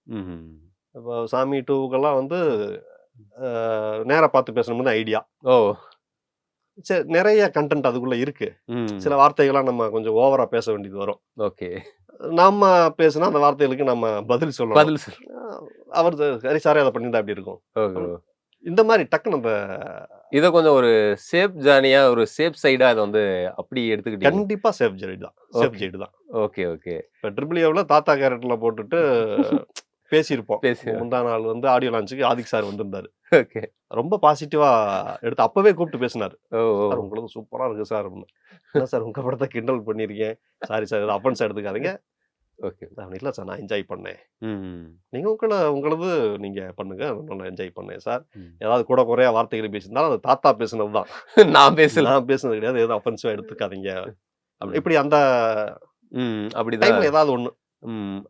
ம்ஹ்ம். இப்போ சாமி 2க்கெல்லாம் வந்து நேரா பார்த்து பேசணும்னு ஐடியா. ஓ! சரி நெறைய கன்டென்ட் அதுக்குள்ள இருக்கு. ம். சில வார்த்தைகள்லாம் நம்ம கொஞ்சம் ஓவரா பேச வேண்டியது வரும். ஓகே. நம்ம பேசுனா அந்த வார்த்தைகளுக்கு நம்ம பதில் சொல்லணும். பதில் சொல் அ அவர் சரி சாரே அத பண்ணியிருந்தா எப்படி இருக்கும்? ஓஹோ! இந்த மாரி டக்குனு அந்த இத கொஞ்சம் ஒரு சேஃப் ஜர்னியா, ஒரு சேஃப் சைடா இத வந்து அப்படி எடுத்துக்கிட்டீங்க. கண்டிப்பா சேஃப் ஜைடு தான். Safe okay. ஜைடு தான். Okay, okay. இப்ப ட்ரிபிள் ஏவுல தாத்தா கேரக்டர்ல போட்டுட்டு பேசியிருப்போம். பேசி முந்தா நாள் வந்து ஆடியோ லான்ச்சுக்கு ஆதிக் சார் வந்திருந்தாரு. ஓகே. ரொம்ப பாசிட்டிவா எடுத்து அப்பவே கூப்பிட்டு பேசினாரு. ஓ! ஓ! சார் உங்களது சூப்பரா இருக்கு சார் அப்படின்னு. என்ன சார் உங்க படத்த கிண்டல் பண்ணியிருக்கேன். சாரி சார் இத அஃபென்ஸா எடுத்துக்காதீங்க. ஓகே. இல்ல சார் நான் என்ஜாய் பண்ணேன். ம். நீங்க உங்களது நீங்க பண்ணுங்க. நான் என்ஜாய் பண்ணேன் சார். ம். ஏதாவது கூட குறையா வார்த்தைகள் பேசியிருந்தாலும் அது தாத்தா பேசினது தான். நான் பேசல. நான் பேசினது கிடையாது. எதுவும் அஃபென்சிவா எடுத்துக்காதீங்க. ம். இப்படி அந்த ம். அப்படிதான். டைம்ல ஏதாவது ஒண்ணு. ம்.